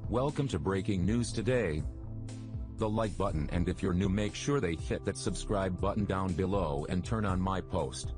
Welcome to Breaking News Today. The like button, and if you're new, make sure they hit that subscribe button down below and turn on my post.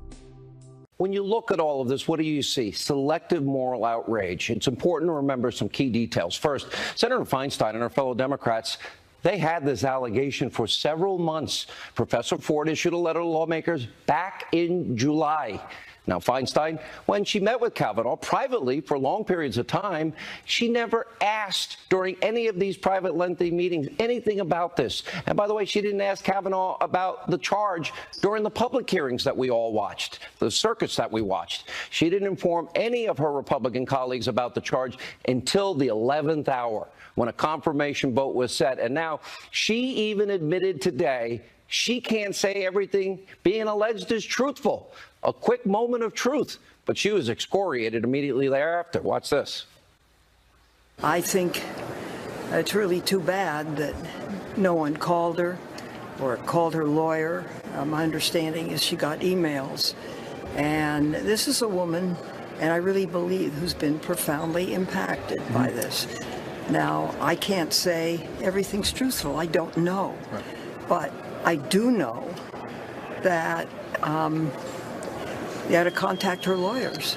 When you look at all of this, what do you see? Selective moral outrage. It's important to remember some key details. First, Senator Feinstein and her fellow Democrats, they had this allegation for several months. Professor Ford issued a letter to lawmakers back in July. Now, Feinstein, when she met with Kavanaugh privately for long periods of time, she never asked during any of these private, lengthy meetings anything about this. And by the way, she didn't ask Kavanaugh about the charge during the public hearings that we all watched, the circuits that we watched. She didn't inform any of her Republican colleagues about the charge until the 11th hour, when a confirmation vote was set. And now she even admitted today she can't say everything being alleged is truthful. A quick moment of truth, but she was excoriated immediately thereafter. Watch this. I think it's really too bad that no one called her or called her lawyer. My understanding is she got emails. And this is a woman, and I really believe, who's been profoundly impacted by this. Now, I can't say everything's truthful. I don't know. Right. But I do know that they had to contact her lawyers.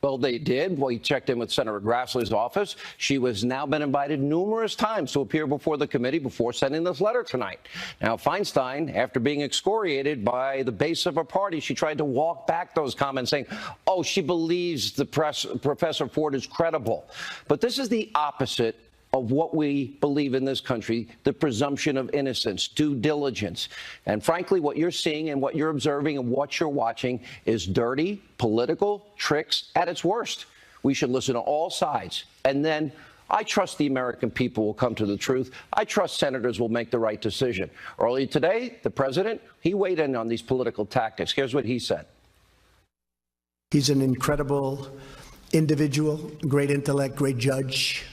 Well, they did. We checked in with Senator Grassley's office. She has now been invited numerous times to appear before the committee before sending this letter tonight. Now, Feinstein, after being excoriated by the base of her party, she tried to walk back those comments, saying, oh, she believes Professor Ford is credible. But this is the opposite of what we believe in this country, the presumption of innocence, due diligence. And frankly, what you're seeing and what you're observing and what you're watching is dirty political tricks at its worst. We should listen to all sides. And then I trust the American people will come to the truth. I trust senators will make the right decision. Earlier today, the president, he weighed in on these political tactics. Here's what he said. He's an incredible individual, great intellect, great judge.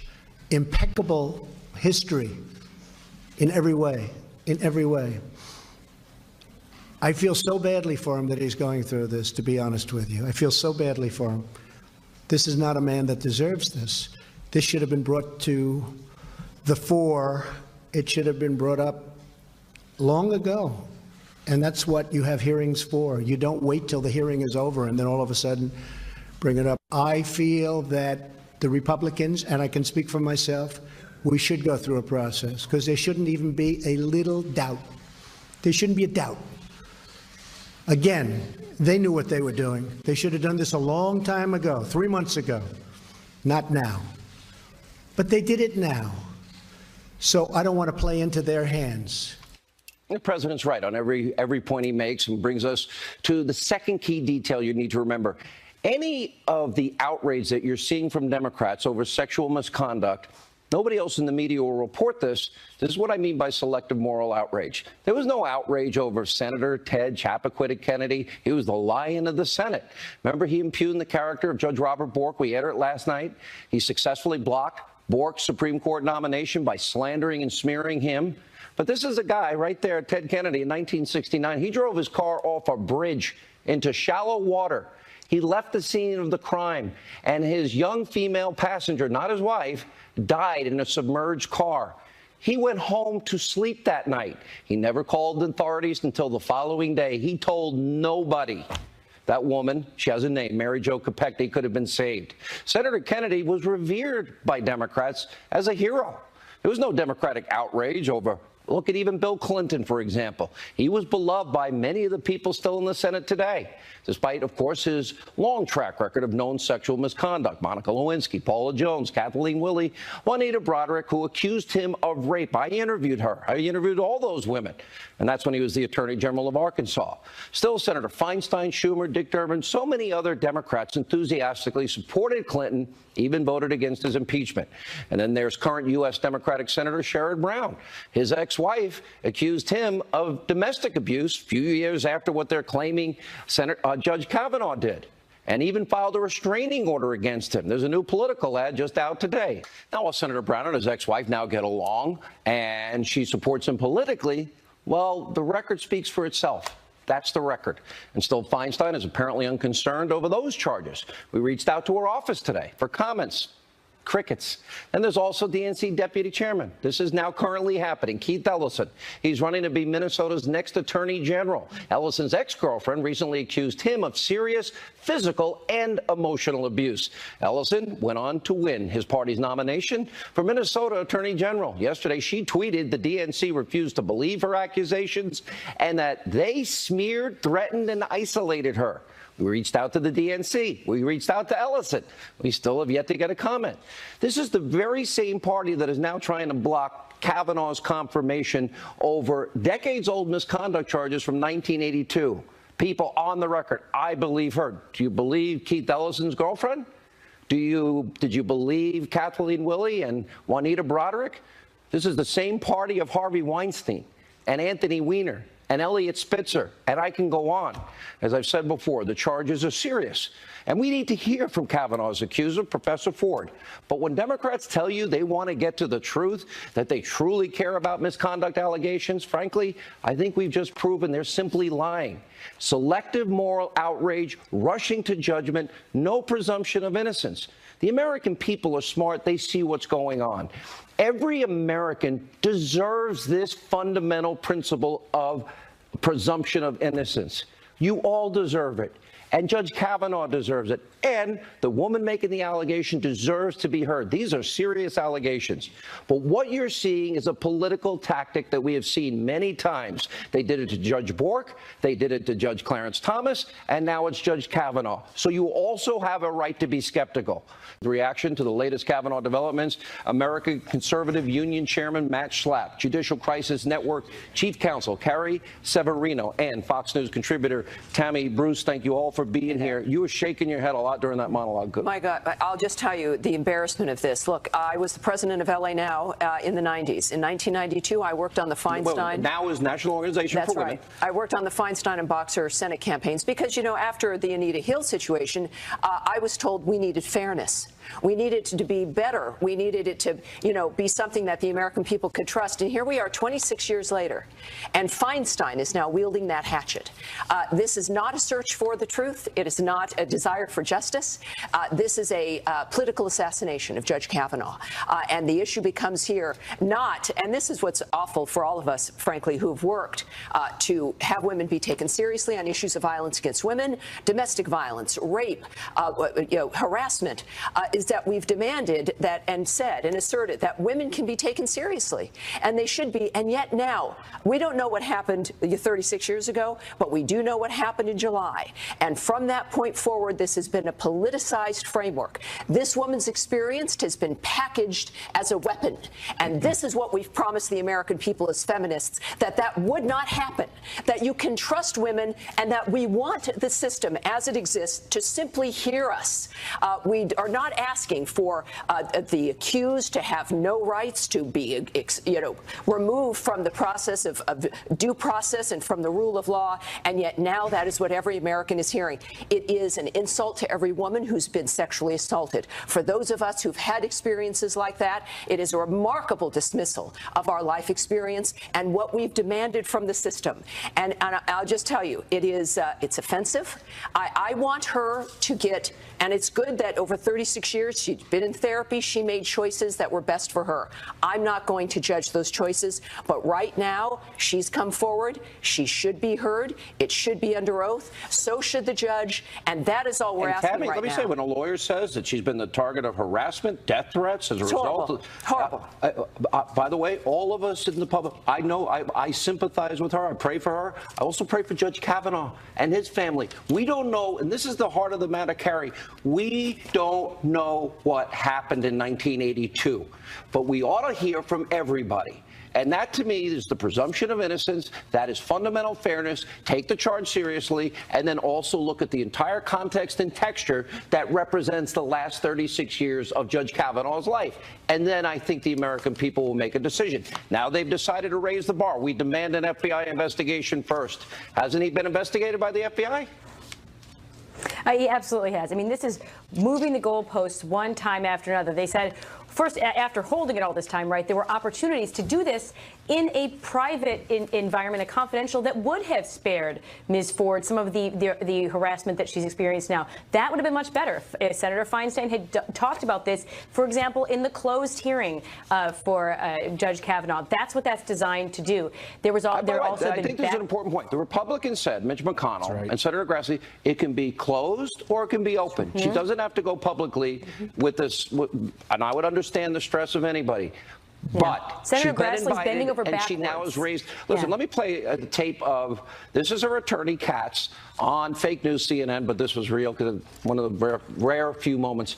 Impeccable history in every way, I feel so badly for him that he's going through this, to be honest with you. I feel so badly for him. This is not a man that deserves this. This should have been brought to the fore. It should have been brought up long ago. And that's what you have hearings for. You don't wait till the hearing is over and then all of a sudden bring it up. I feel that the Republicans, and I can speak for myself, we should go through a process because there shouldn't even be a little doubt. There shouldn't be a doubt. Again, they knew what they were doing. They should have done this a long time ago, 3 months ago, not now. But they did it now. So I don't want to play into their hands. The president's right on every point he makes, and brings us to the second key detail you need to remember. Any of the outrage that you're seeing from Democrats over sexual misconduct, nobody else in the media will report this. This is what I mean by selective moral outrage. There was no outrage over Senator Ted Chappaquiddick Kennedy. He was the lion of the Senate. Remember, he impugned the character of Judge Robert Bork. We aired it last night. He successfully blocked Bork's Supreme Court nomination by slandering and smearing him. But this is a guy right there, Ted Kennedy, in 1969. He drove his car off a bridge into shallow water. He left the scene of the crime, and his young female passenger, not his wife, died in a submerged car. He went home to sleep that night. He never called the authorities until the following day. He told nobody. That woman, she has a name, Mary Jo Kopechne, could have been saved. Senator Kennedy was revered by Democrats as a hero. There was no Democratic outrage over. Look at even Bill Clinton, for example. He was beloved by many of the people still in the Senate today, despite, of course, his long track record of known sexual misconduct. Monica Lewinsky, Paula Jones, Kathleen Willey, Juanita Broderick, who accused him of rape. I interviewed her. I interviewed all those women. And that's when he was the Attorney General of Arkansas. Still, Senator Feinstein, Schumer, Dick Durbin, so many other Democrats enthusiastically supported Clinton, even voted against his impeachment. And then there's current U.S. Democratic Senator Sherrod Brown. His ex-wife accused him of domestic abuse a few years after what they're claiming Judge Kavanaugh did, and even filed a restraining order against him. There's a new Political ad just out today. Now, while Senator Brown and his ex-wife now get along and she supports him politically, well, the record speaks for itself. That's the record. And still, Feinstein is apparently unconcerned over those charges. We reached out to her office today for comments. Crickets. And there's also DNC Deputy Chairman. This is now currently happening. Keith Ellison. He's running to be Minnesota's next Attorney General. Ellison's ex-girlfriend recently accused him of serious physical and emotional abuse. Ellison went on to win his party's nomination for Minnesota Attorney General. Yesterday, she tweeted the DNC refused to believe her accusations and that they smeared, threatened, and isolated her. We reached out to the DNC. We reached out to Ellison. We still have yet to get a comment. This is the very same party that is now trying to block Kavanaugh's confirmation over decades-old misconduct charges from 1982. People on the record, I believe her. Do you believe Keith Ellison's girlfriend? Did you believe Kathleen Willey and Juanita Broderick? This is the same party of Harvey Weinstein and Anthony Weiner and Elliot Spitzer, and I can go on. As I've said before, the charges are serious, and we need to hear from Kavanaugh's accuser, Professor Ford. But when Democrats tell you they want to get to the truth, that they truly care about misconduct allegations, frankly, I think we've just proven they're simply lying. Selective moral outrage, rushing to judgment, no presumption of innocence. The American people are smart. They see what's going on. Every American deserves this fundamental principle of presumption of innocence. You all deserve it. And Judge Kavanaugh deserves it. And the woman making the allegation deserves to be heard. These are serious allegations. But what you're seeing is a political tactic that we have seen many times. They did it to Judge Bork, they did it to Judge Clarence Thomas, and now it's Judge Kavanaugh. So you also have a right to be skeptical. The reaction to the latest Kavanaugh developments, American Conservative Union Chairman Matt Schlapp, Judicial Crisis Network Chief Counsel Carrie Severino, and Fox News contributor Tammy Bruce, thank you all for being here. You were shaking your head a lot during that monologue. My God, I'll just tell you the embarrassment of this. Look, I was the president of LA Now in the 90s. In 1992, I worked on the Feinstein. Well, now is National Organization for Women. That's right. I worked on the Feinstein and Boxer Senate campaigns because, you know, after the Anita Hill situation, I was told we needed fairness. We needed it to be better. We needed it to, you know, be something that the American people could trust. And here we are 26 years later, and Feinstein is now wielding that hatchet. This is not a search for the truth. It is not a desire for justice. This is a political assassination of Judge Kavanaugh. And the issue becomes here not, and this is what's awful for all of us, frankly, who have worked to have women be taken seriously on issues of violence against women, domestic violence, rape, harassment, is that we've demanded that and said and asserted that women can be taken seriously, and they should be. And yet now, we don't know what happened 36 years ago, but we do know what happened in July. And from that point forward, this has been a politicized framework. This woman's experience has been packaged as a weapon. And this is what we've promised the American people as feminists, that that would not happen, that you can trust women, and that we want the system as it exists to simply hear us. We are not asking for the accused to have no rights, to be, removed from the process of due process and from the rule of law. And yet now that is what every American is hearing. It is an insult to every woman who's been sexually assaulted. For those of us who've had experiences like that, it is a remarkable dismissal of our life experience and what we've demanded from the system. And I'll just tell you, it's offensive. I want her to get, and it's good that over 36 years she'd been in therapy, she made choices that were best for her. I'm not going to judge those choices, but right now she's come forward. She should be heard. It should be under oath. So should the judge, and that is all we're asking Tammy, right now. let me say, when a lawyer says that she's been the target of harassment, death threats as a result of... Horrible. By the way, all of us in the public, I know I sympathize with her. I pray for her. I also pray for Judge Kavanaugh and his family. We don't know, and this is the heart of the matter, Carrie, we don't know what happened in 1982, but we ought to hear from everybody. And that, to me, is the presumption of innocence. That is fundamental fairness. Take the charge seriously, and then also look at the entire context and texture that represents the last 36 years of Judge Kavanaugh's life. And then I think the American people will make a decision. Now they've decided to raise the bar. We demand an FBI investigation first. Hasn't he been investigated by the FBI? He absolutely has. I mean, this is moving the goalposts one time after another. They said first, after holding it all this time, right, there were opportunities to do this in a private environment, a confidential, that would have spared Ms. Ford some of the harassment that she's experienced now. That would have been much better if Senator Feinstein had talked about this, for example, in the closed hearing for Judge Kavanaugh. That's what that's designed to do. There was also I think this is an important point. The Republicans said, Mitch McConnell and Senator Grassley, it can be closed or it can be open. She doesn't have to go publicly with this, and I would understand the stress of anybody. But Senator Grassley's bending over and backwards. she now has raised. Listen, let me play a tape of this is her attorney Katz on fake news CNN, but this was real because one of the rare few moments.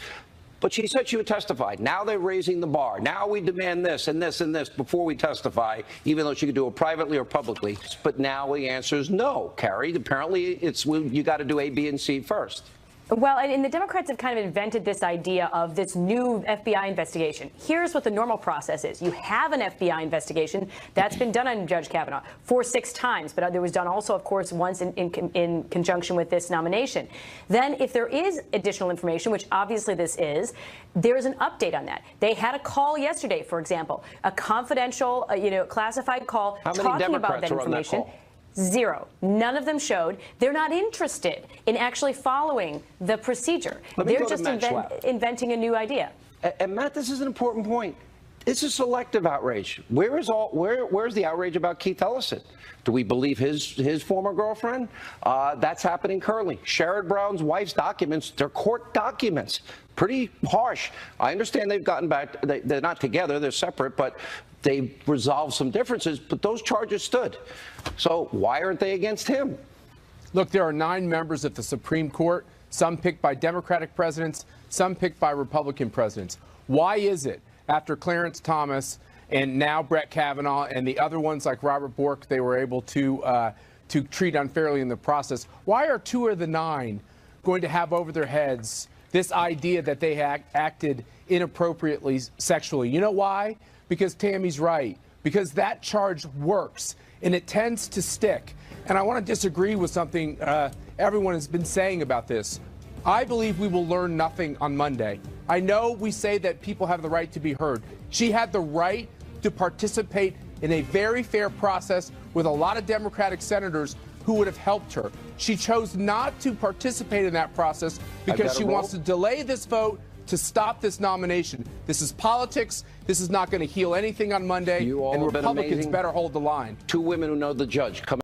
But she said she would testify. Now they're raising the bar. Now we demand this and this and this before we testify, even though she could do it privately or publicly. But now the answer is no, Carrie. Apparently, you got to do A, B, and C first. Well, and the Democrats have kind of invented this idea of this new FBI investigation. Here's what the normal process is. You have an FBI investigation. That's been done on Judge Kavanaugh 6 times, but there was done also, of course, once in conjunction with this nomination. Then if there is additional information, which obviously this is, there is an update on that. They had a call yesterday, for example, a confidential, classified call talking about that information. Zero. None of them showed. They're not interested in actually following the procedure. They're just inventing a new idea. And Matt, this is an important point. It's a selective outrage. Where's the outrage about Keith Ellison? Do we believe his former girlfriend? That's happening currently. Sherrod Brown's wife's documents, they're court documents. Pretty harsh. I understand they've gotten back. They're not together. They're separate, but they resolved some differences. But those charges stood. So why aren't they against him? Look, there are 9 members of the Supreme Court, some picked by Democratic presidents, some picked by Republican presidents. Why is it after Clarence Thomas and now Brett Kavanaugh and the other ones like Robert Bork, they were able to treat unfairly in the process? Why are 2 of the 9 going to have over their heads this idea that they acted inappropriately sexually? You know why? Because Tammy's right. Because that charge works and it tends to stick. And I want to disagree with something everyone has been saying about this. I believe we will learn nothing on Monday. I know we say that people have the right to be heard. She had the right to participate in a very fair process with a lot of Democratic senators who would have helped her. She chose not to participate in that process because she wants to delay this vote to stop this nomination. This is politics. This is not going to heal anything on Monday, and Republicans better hold the line. 2 women who know the judge.